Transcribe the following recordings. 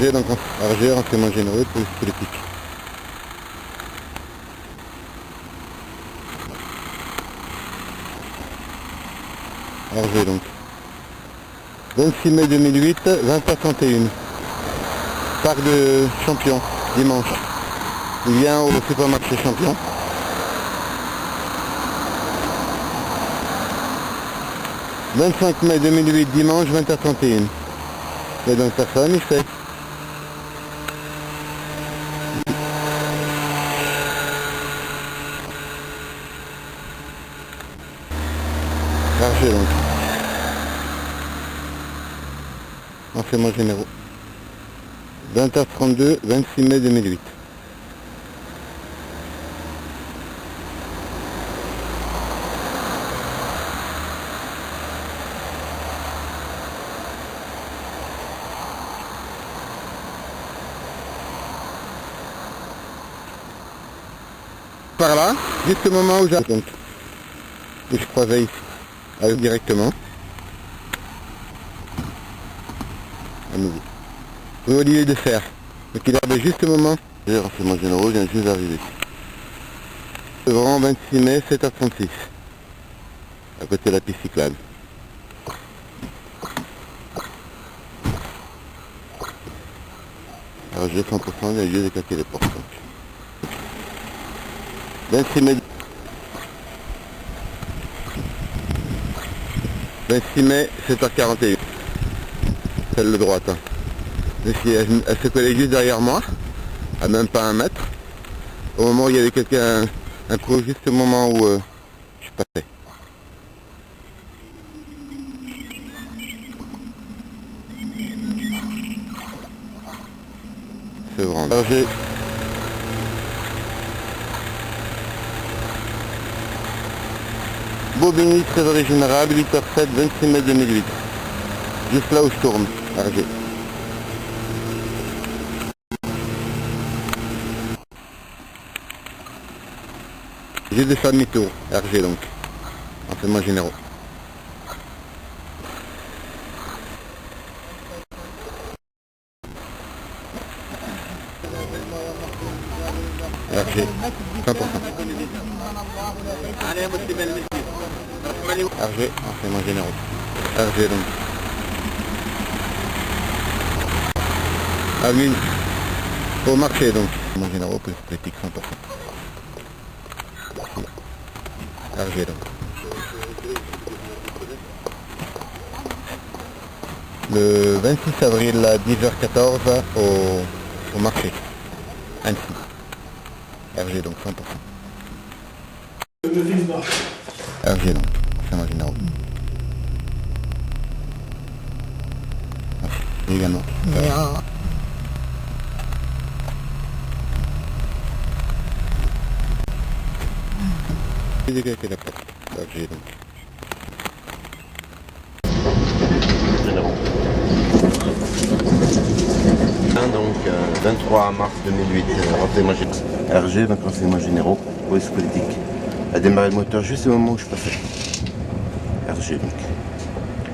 RG, donc RG, renseignement généraux, police politique. RG donc. 26 mai 2008, 20h31. Parc de Champion, dimanche. Il vient au supermarché Champion. « 25 mai 2008, dimanche, 20h31. » Il y a donc personne, il fait. RG donc. Renseignements généraux. 20h32, 26 mai 2008. Par là, jusqu'au moment où j'arrive, donc, que je croisais ici, avec directement. À nouveau. Rue Olivier de Fer. Donc il arrive juste au moment. Les renseignements généraux vient juste d'arriver. Devant 26 mai, 7h36. À côté de la piste cyclable. Alors j'ai 100%, il y a lieu d'éclater les portes. 26 mai. 26 mai, 7h41. Celle de droite. Hein. Elle se collait juste derrière moi, à même pas 1 mètre. Au moment où il y avait quelqu'un, un coup, juste au moment où je passais. C'est vrai. Alors j'ai... Bobigny, trésorerie générale, 8h07, 26 mai 2008. Juste là où je tourne, RG. J'ai des demi-tour, RG donc, renseignements généraux. RG, 100%. RG, renseignements généraux. RG donc. Avenue, au marché donc. Renseignements généraux, politique 100%. RG donc. Le 26 avril à 10h14 au marché. Annecy. RG donc 100%. RG donc, renseignements généraux. Merci. Également. J'ai décalé la porte. RG donc. Donc 23 mars 2008, renseignements généraux. RG, donc renseignements généraux, police politique. A démarré le moteur juste au moment où je passais. RG donc.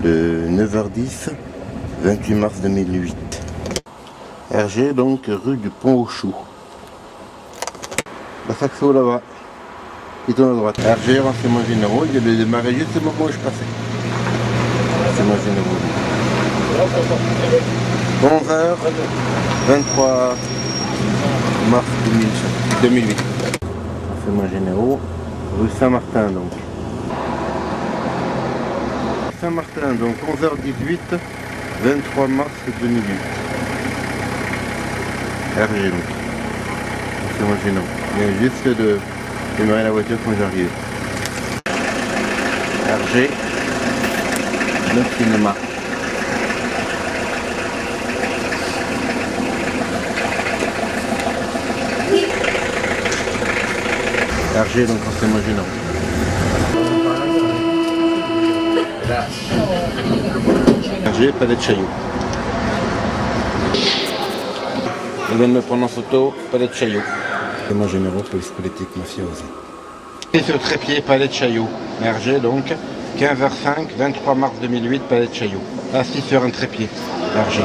Le 9h10, 28 mars 2008. RG donc rue du Pont aux Choux. La Saxo là-bas. Qui tourne à droite. RG, renseignements généraux, il a démarré juste au moment où je passais. Renseignements généraux. 11h, 23 mars 2008. Renseignements généraux, rue Saint-Martin donc. Saint-Martin donc 11h18, 23 mars 2008. RG donc. Renseignements généraux. Il vient juste de démarrer la voiture quand j'arrive. RG, le cinéma. RG donc renseignements généraux. RG, palais de Chaillot. Je viens de me prendre en photo, palais de Chaillot. Renseignements généraux, police politique, mafiosi. Et sur trépied, palais de Chaillot. RG donc, 15h05, 23 mars 2008, palais de Chaillot. Assis sur un trépied. RG.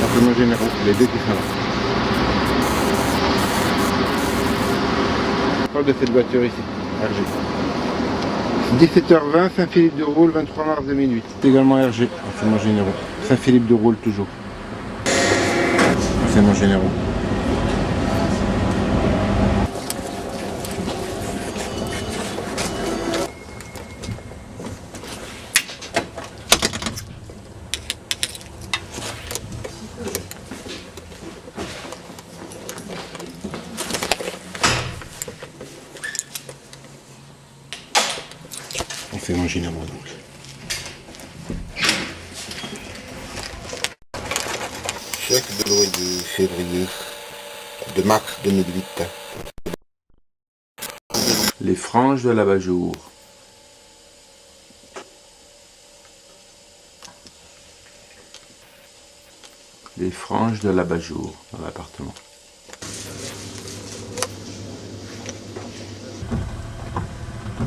Renseignements généraux, les deux qui sont là. Je parle de cette voiture ici, RG. 17h20, Saint-Philippe-de-Roule, 23 mars 2008. C'est également RG, renseignements généraux. Saint-Philippe-de-Roule toujours. Renseignements généraux. Renseignements généraux donc. Chèque de loyer février de mars 2008. Les franges de l'abat-jour. Les franges de l'abat-jour dans l'appartement.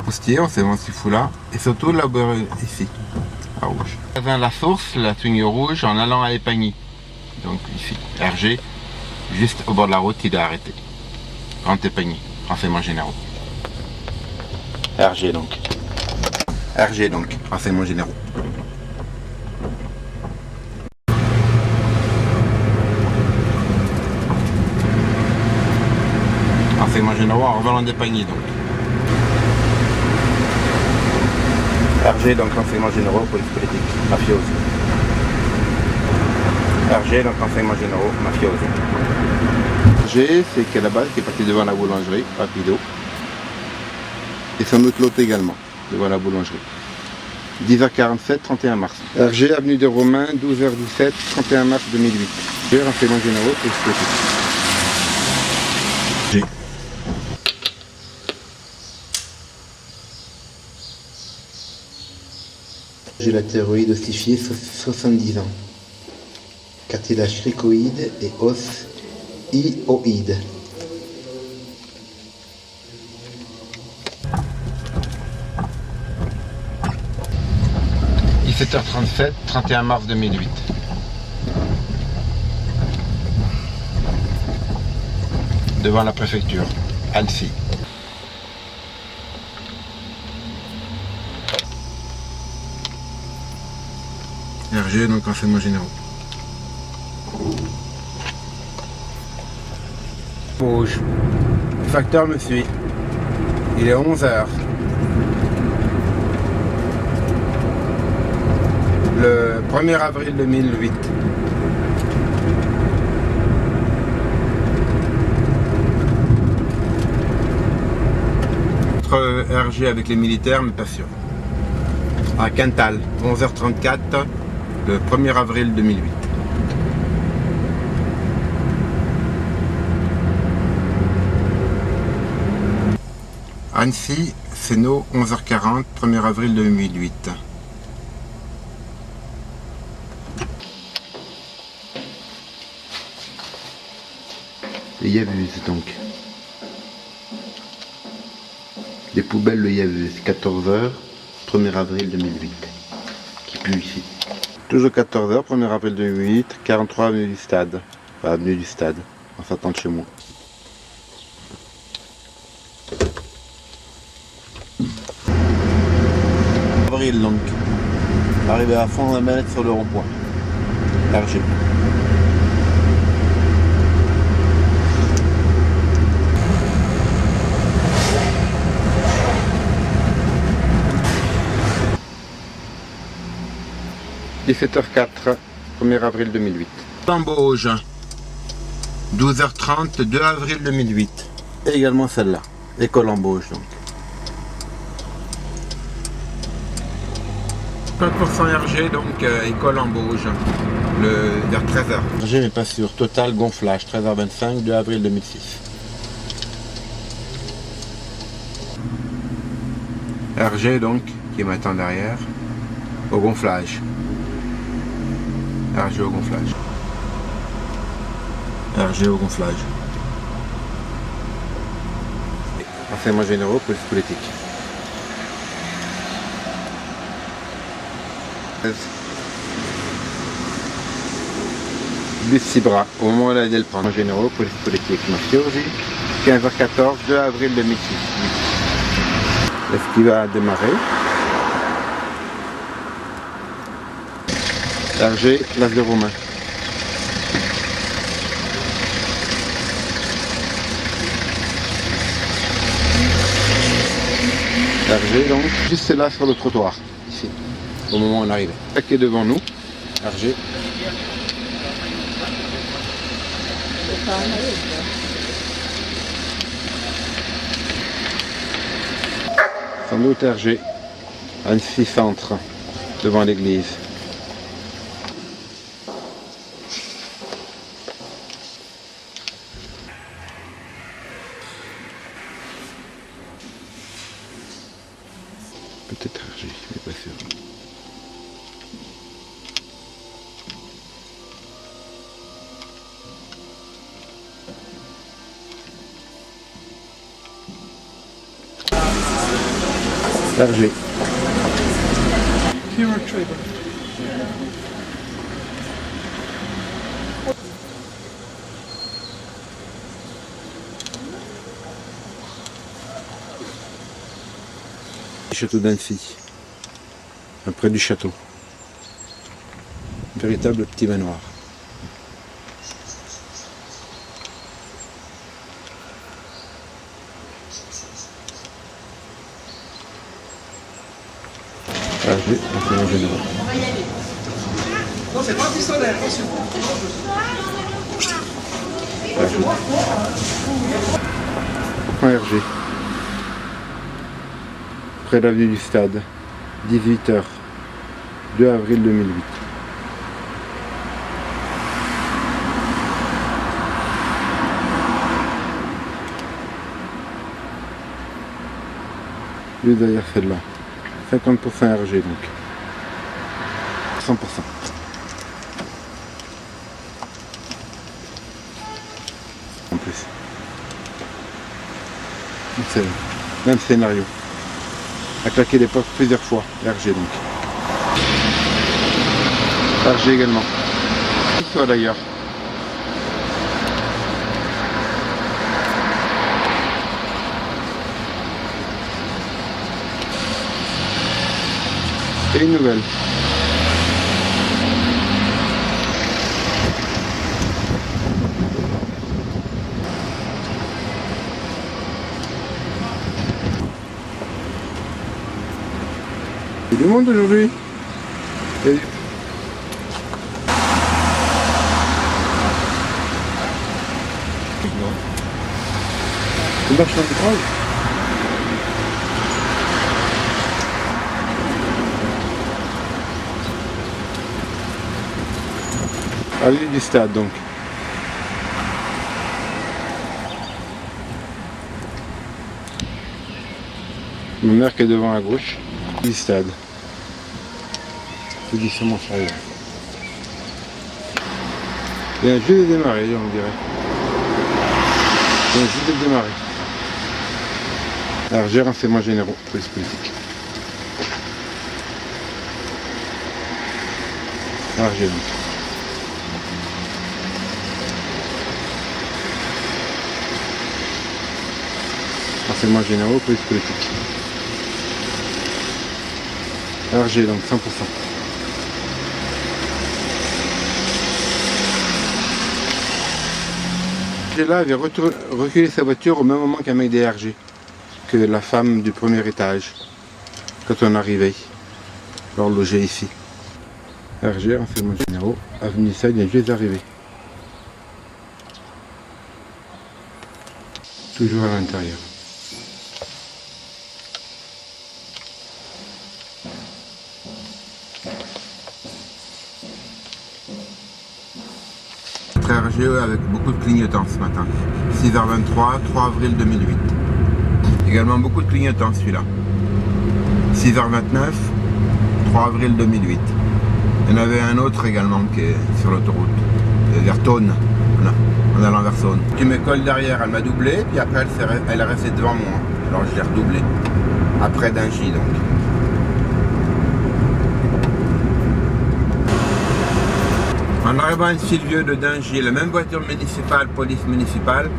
Postier, on sait voir ce fout là, et surtout là ici, à rouge. La source, la ligne rouge en allant à Épagny. Donc ici, RG, juste au bord de la route, il est arrêté. Grand Épagny, renseignements généraux. RG donc, renseignements généraux. Renseignements généraux en revenant d'Épagny donc. RG, donc renseignements généraux, police politique, mafiosi. RG, donc renseignements généraux, mafiosi. RG, c'est qu'à la base, qui est parti devant la boulangerie, rapido. Et son autre lot également, devant la boulangerie. 10h47, 31 mars. RG, avenue des Romains, 12h17, 31 mars 2008. RG, renseignements généraux, police politique. RG. J'ai la thyroïde ossifiée, 70 ans. Cartilage cricoïde et os hyoïde. « 17h37, 31 mars 2008. Devant la préfecture, Annecy. RG, donc renseignements généraux. Rouge. Le facteur me suit. Il est 11h. Le 1er avril 2008. Entre RG avec les militaires, mais pas sûr. À Quintal, 11h34. Le 1er avril 2008. Annecy, Sénaux, 11h40, 1er avril 2008. Les Yavuz donc. Les poubelles le Yavuz, 14h, 1er avril 2008. Qui pue ici. Toujours 14h, 1er avril 2008, 43 avenue du Stade. Enfin, avenue du Stade, en sortant de chez moi. Avril donc. Arrivé à fond la manette sur le rond-point. RG. « 17h04, 1er avril 2008. » Lambauge, 12h30, 2 avril 2008. Et également celle-là, école embauche donc. 50% RG donc école embauche, vers 13h. RG mais pas sûr, total gonflage, 13h25, 2 avril 2006. RG donc, qui m'attend derrière, au gonflage. RG au gonflage. RG au gonflage. Renseignements généraux, police politique. Bus Cibra, au moment où elle allait le prendre. Généraux, police politique, mafiosi. 15h14, 2 avril 2008. Est-ce qu'il va démarrer? RG, place de Roumain. RG, donc, juste là sur le trottoir, ici, au moment où on arrive. Qui est devant nous, RG. Sans doute RG, Annecy Centre, devant l'église. Peut-être RG, mais pas sûr. RG. Château d'Annecy, près du château. Véritable petit manoir. RG, renseignements généraux. Non, c'est pas un pistolet, attention. RG. Près de l'avenue du Stade, 18h, 2 avril 2008. Juste derrière celle-là. 50% RG donc. 100%. En plus. C'est le même scénario. A claqué les portes plusieurs fois, RG donc. RG également. Toi d'ailleurs. Et une nouvelle. Il y a du monde aujourd'hui. C'est marche dans le métrage. Allée du Stade donc. Ma mère qui est devant à gauche du Stade. C'est doucement chariot. Il vient juste de démarrer, on dirait. Il vient juste de démarrer. RG, renseignements généraux, police politique. RG donc. Renseignements généraux, police politique. RG donc 100%. Là avait reculé sa voiture au même moment qu'un mec des RG, que la femme du premier étage, quand on arrivait, leur loger ici. RG, renseignements généraux, avenue Sade, vient juste d'arriver. Toujours à l'intérieur. RG avec beaucoup de clignotants ce matin. 6h23, 3 avril 2008. Également beaucoup de clignotants celui-là. 6h29, 3 avril 2008. Il y en avait un autre également qui est sur l'autoroute, vers Thônes, voilà, en allant vers Saône. Tu me colles derrière, elle m'a doublé, puis après elle est restée devant moi. Alors je l'ai redoublé. Après Dingy donc. En arrivant à Silvieux de Dingy, la même voiture municipale, police municipale,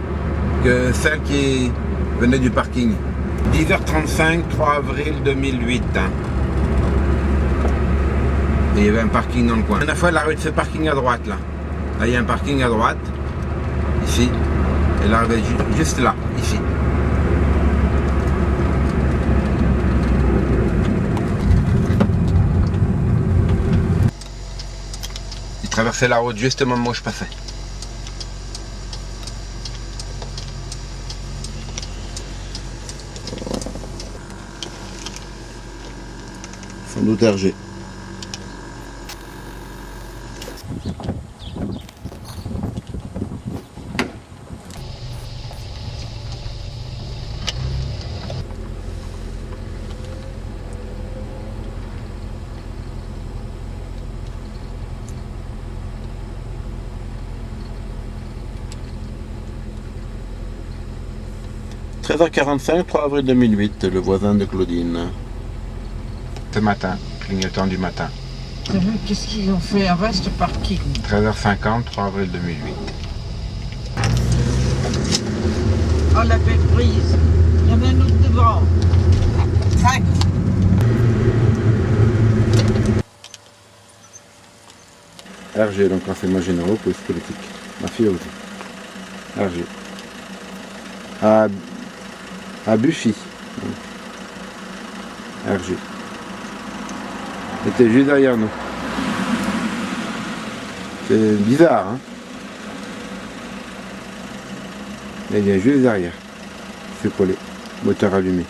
que celle qui venait du parking. 10h35, 3 avril 2008. Et il y avait un parking dans le coin. La dernière fois, elle arrivait de ce parking à droite, là. Là, il y a un parking à droite, ici. Elle arrivait juste là, ici. Il traversait la route juste au moment où je passais. Sans doute Hergé. « 13h45, 3 avril 2008, le voisin de Claudine. » Ce matin, clignotant du matin. Qu'est-ce qu'ils ont fait avant ce parking? 13h50, 3 avril 2008. Oh la belle brise. Il y en a un autre devant. Tac. Hergé, donc renseignements généraux, police politique. Ma fille aussi. Hergé. À Buffy. Hergé. C'était juste derrière nous. C'est bizarre, hein? Il vient juste derrière. C'est collé. Moteur allumé.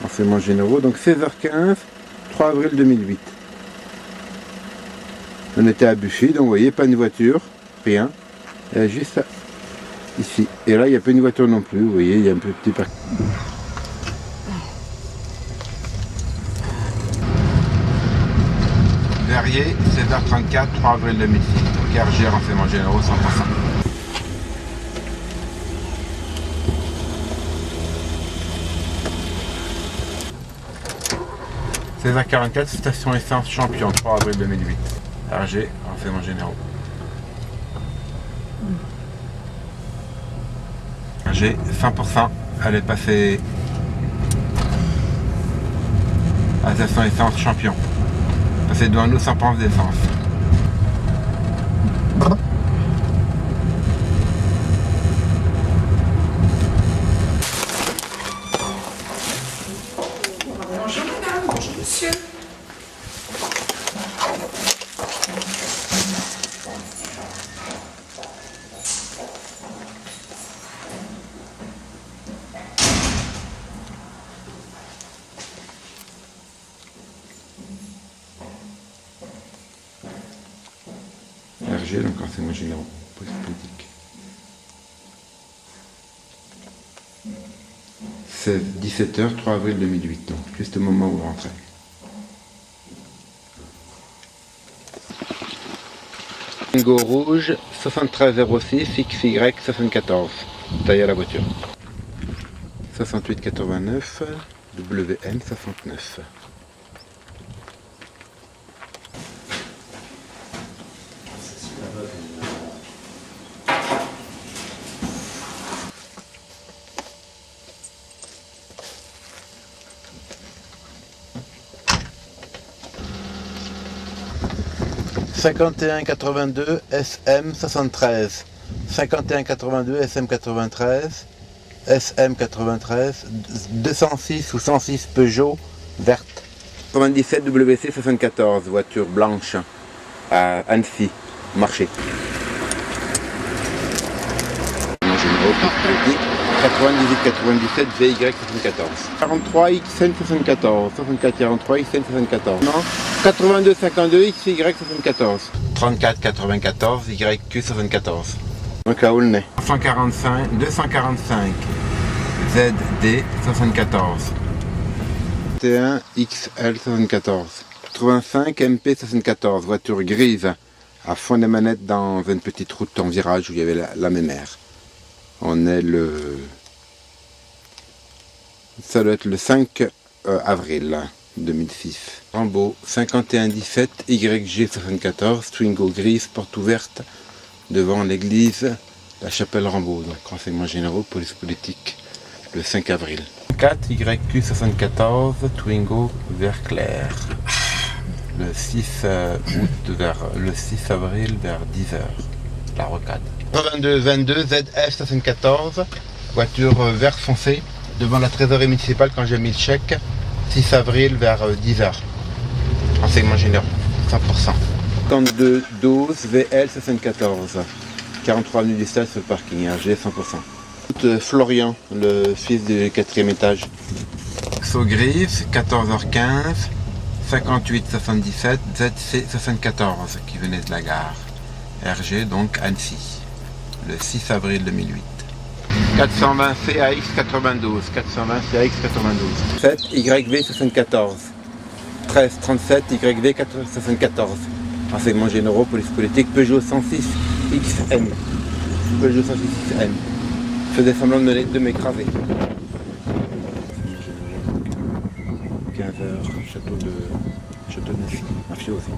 Renseignements généraux, donc 16h15, 3 avril 2008. On était à Buffy, donc vous voyez, pas une voiture, rien. Il y a juste ça, ici. Et là, il n'y a pas une voiture non plus, vous voyez, il y a un petit parc. Verrier, 16h34, 3 avril 2006. Donc Hergé, renseignements généraux, 100%. « 16h44, station essence Champion, 3 avril 2008. Hergé, renseignements généraux. Hergé, 100%, elle est passée à la station essence Champion. Passée devant nous sans pompe d'essence. Bonjour madame, bonjour monsieur. Hergé, donc renseignements généraux, police politique. 17h, 3 avril 2008, donc juste au moment où on rentrait. Bingo rouge, 7306, XY 74, taille à la voiture. 6889, WM 69. « 5182 SM 73, 5182 SM 93, SM 93, 206 ou 106 Peugeot verte. 97 WC 74, voiture blanche à Annecy, marché. 98-97 VY 74. 43 XN 74. 64 43 XN 74. Non. 82 52 XY 74. 34 94 YQ 74. Donc à Aulnay. 245 ZD 74. 61 XL 74. 85 MP 74, voiture grise, à fond des manettes dans une petite route en virage où il y avait la mémère. On est ça doit être le 5 avril 2006. Rambo 5117 YG 74, Twingo grise, porte ouverte devant l'église la chapelle Rambo. Donc renseignements généraux, police politique, le 5 avril. 4 YQ 74, Twingo vert clair. Le 6 août le 6 avril vers 10h. La rocade. 22 ZF 74, voiture vert foncé, devant la trésorerie municipale quand j'ai mis le chèque, 6 avril vers 10h. Renseignements généraux, 100%. 52 12 VL 74, 43 avenue du Stade sur le parking, RG 100%. Florian, le fils du 4e étage. Grise, 14h15, 5877 ZC 74 qui venait de la gare. RG donc Annecy, le 6 avril 2008. 420 CAX 92, 420 CAX 92. 7 YV 74, 13 37 YV 74. Renseignements généraux, police politique, Peugeot 106 XM. Peugeot 106 XM. Faisait semblant de m'écraser. 15h, château de Neffy, mafiosi.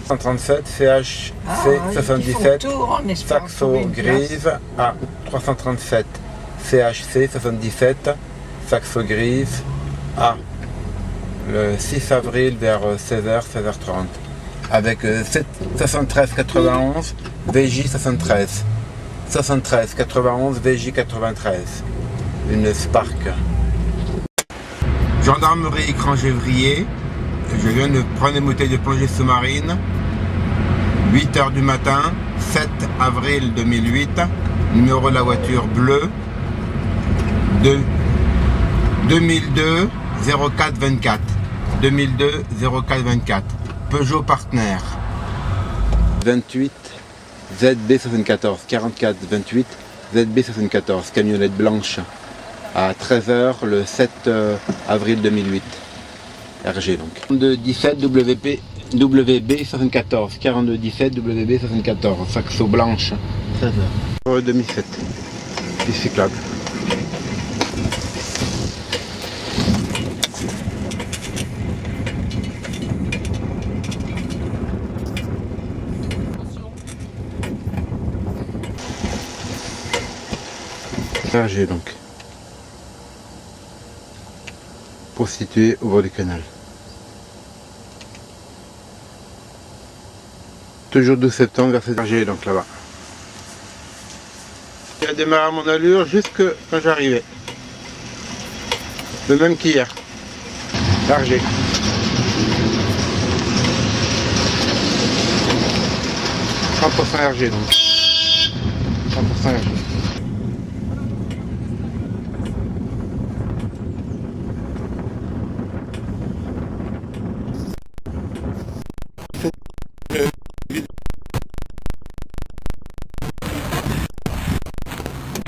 137 CHC 77 Saxo grise à 337 CHC 77 Saxo grise à le 6 avril vers 16h 16h30 avec 73 91 VJ 73 73 91 VJ 93 une Spark. Gendarmerie écran Gévrier. Je viens de prendre une bouteille de plongée sous-marine. 8h du matin, 7 avril 2008. Numéro de la voiture bleu. 2002 04 24. 2002 04 24. Peugeot Partner. 28 ZB 74. 44 28 ZB 74. Camionnette blanche. À 13h le 7 avril 2008. RG donc. 4217 WB 74. 4217 WB 74. Saxo blanche. 13h. 2007. Piste cyclable. RG donc. Prostituée au bord du canal. Toujours 12 septembre vers cette RG donc là-bas. Il a démarré à mon allure jusque quand j'arrivais. Le même qu'hier. RG. RG donc. 100% RG.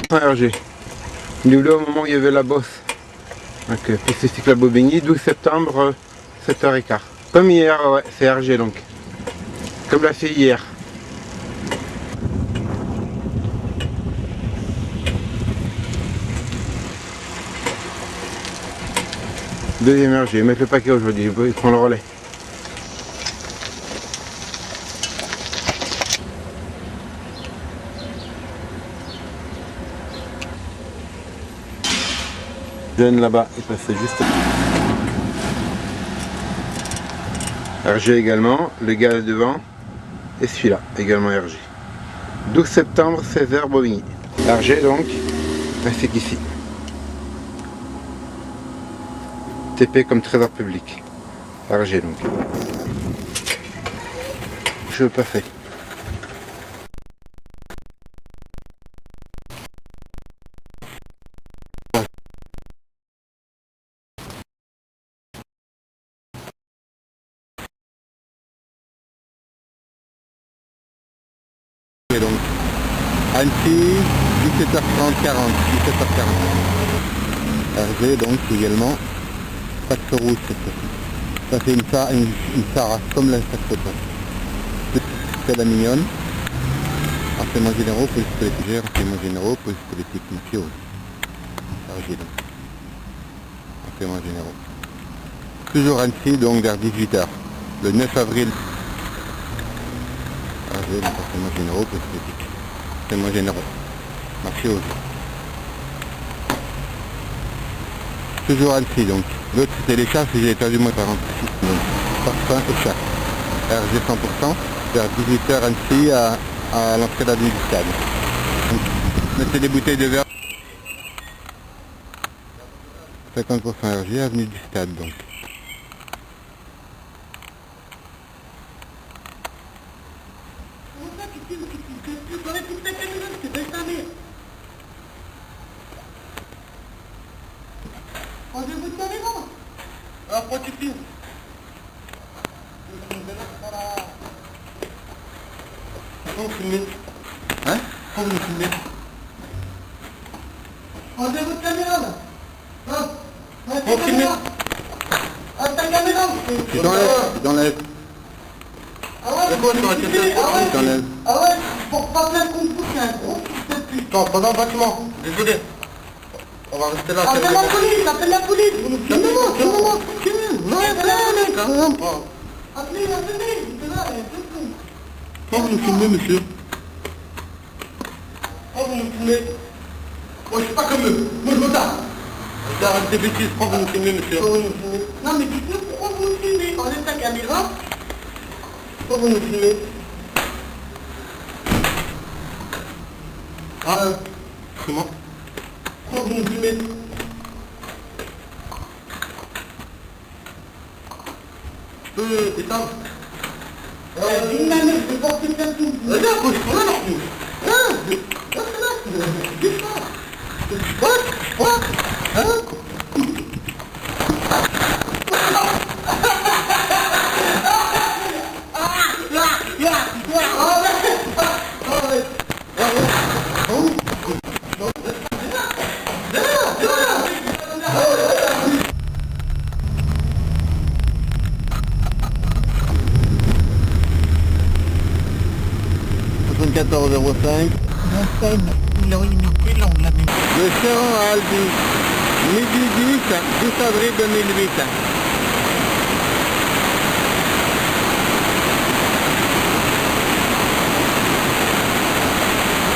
RG. Doublé au moment où il y avait la bosse. Donc piste cyclable Bobigny, 12 septembre, 7h15. Comme hier, ouais, c'est RG donc. Comme l'a fait hier. Deuxième RG, mais le paquet aujourd'hui, il prend le relais. Jeune là-bas, il passait juste. RG également, le gars devant, et celui-là, également RG. 12 septembre, 16h, Bobigny. RG donc, restez qu'ici. TP comme trésor public. RG donc. Je veux pas fait. Et donc, Annecy, 17h30, 40, 17h40. RG donc également, taxe rouge cette fois-ci. Ça c'est une Sara, comme la taxe passe. C'est la mignonne. Renseignements généraux, police politique, renseignements généraux, police politique, monsieur. RG donc. Renseignements généraux. Toujours Annecy, donc vers 18h, le 9 avril. RG, donc renseignements généraux, police politique. Renseignements généraux. Marché aux toujours Annecy donc. L'autre c'était les chats, si j'ai perdu moi par exemple. Donc, parfum et chat. RG 100%, vers 18h Annecy à l'entrée de l'avenue du stade. Donc, mettez des bouteilles de verre. 50% RG, avenue du stade donc. Faut filmer. Hein? Faut vous filmer. Enlevez votre caméra là. Non. Faut filmer. Ta caméra. Tu t'enlèves. Ah ouais, C'est quoi sur la tête de la Tu t'enlèves. ah ouais, pour pas plein de concours, c'est un gros fils de pute. Non, pas dans le bâtiment. Désolé. On va rester là. Appelle la police, appelle la police. Filmez-moi, filmez-moi. Non, appelez, c'est là, c'est tout. Quand vous nous filmez, monsieur? Quand vous nous filmez? Moi, je suis pas comme eux. Moi, je me tape. Arrête des bêtises. Quand vous nous filmez, monsieur? Non, mais dites-nous pourquoi vous nous filmez. Enlève ta caméra. Quand vous nous filmez? Ah, comment? Quand vous nous filmez? Je peux éteindre? Dis ma mère, je vais porter plainte. Regarde, faut que je sois là, non? Le Chéran à Albi, midi 10 avril 2008.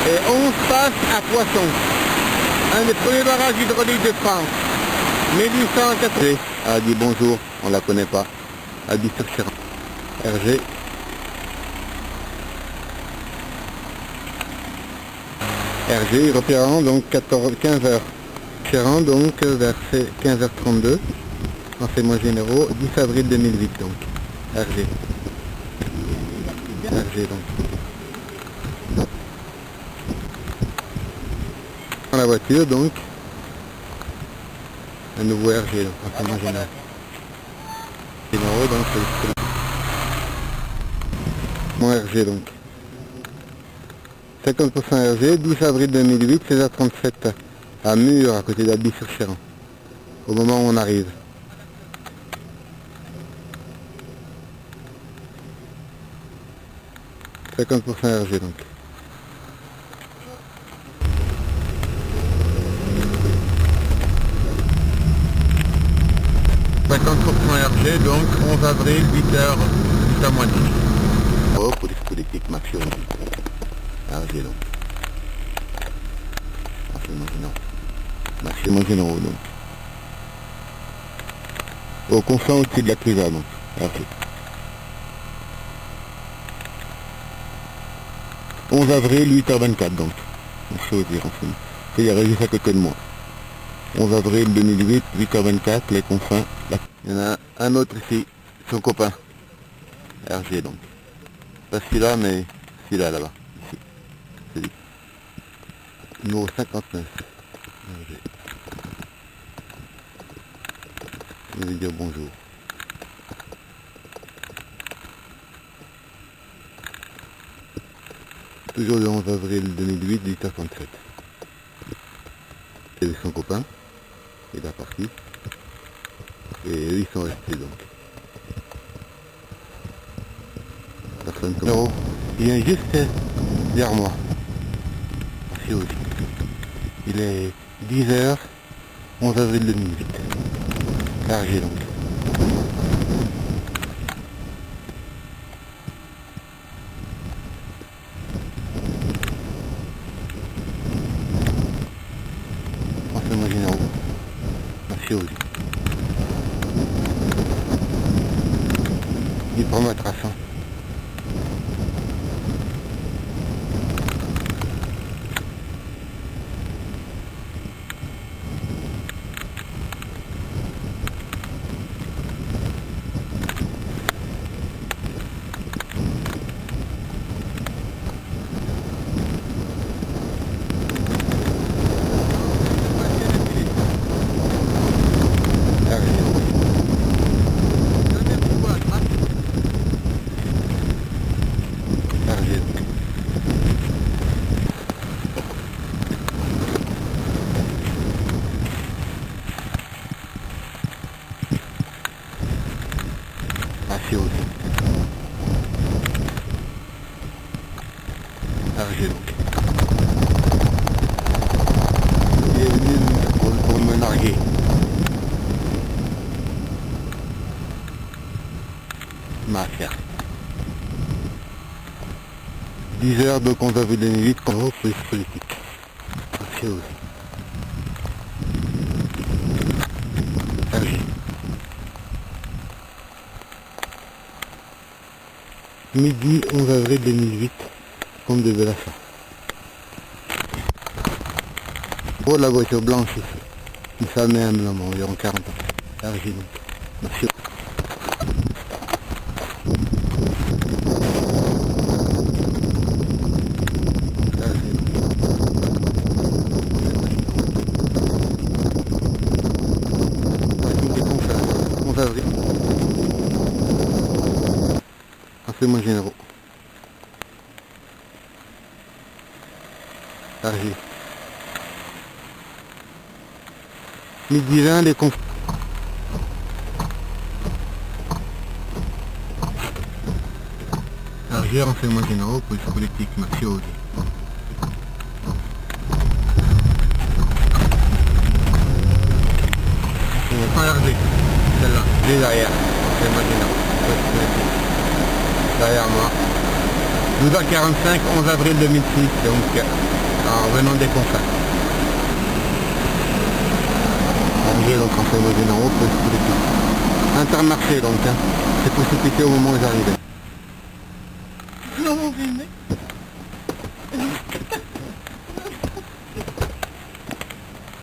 Et 11 passes à Poisson, un des premiers barrages hydrauliques de France, 1880. A dit bonjour, on la connaît pas, Albi sur Chéran, RG. RG, repérant donc 15h. Chéran donc vers 15h32. Renseignements généraux, 10 avril 2008 donc. RG. RG donc. Dans la voiture donc. Un nouveau RG donc, renseignements généraux. Généraux donc c'est mon RG donc. 50% RG, 12 avril 2008, 16h37, à Mur, à côté d'Albi sur Chéran, au moment où on arrive. « 50% RG donc. « 50% RG donc, 11 avril, 8h, 8h moins 10. Oh, police politique, maximum. RG donc. Renseignements généraux donc. Au confin au-dessus de la Clusa donc. RG. 11 avril 8h24 donc. On sait dire renseignements. Il y a Régis à côté de moi. 11 avril 2008, 8h24, les confins. Il y en a un autre ici, son copain. RG donc. Pas celui-là mais celui-là là-bas. Numéro 59. Je vais dire bonjour. Toujours le 11 avril 2008, 8h37. C'est son copain. il est parti. Et eux ils sont restés donc. Personne comme ça. Il vient juste vers moi. Merci aussi. Il est 10h, 11 avril 2008. Chargé donc. Renseignements généraux. Merci aussi. Il prend ma trace. Hein. Merci aussi. Chargé donc. Il est venu pour me narguer. Ma affaire. 10h de 11 avril 2008 pour police politique. Merci aussi. Chargé. Midi 11 avril 2008, compte de Belassa. Oh, la voiture blanche ici. Une femme et un homme, environ 40 ans. Chargé donc. Merci. Chargé donc. 11 avril. Renseignements généraux. Chargé. Midi 20, les confs. Chargé, renseignements généraux, police politique, merci aussi. Regardez, celle-là, les derrière, renseignements généraux, police politique. Derrière moi. 12h45, 11 avril 2006, donc en venant des confins. Arrivé donc en fait généraux, police politique. Intermarché donc, hein. C'est précipité au moment où j'arrivais. Non, mon film.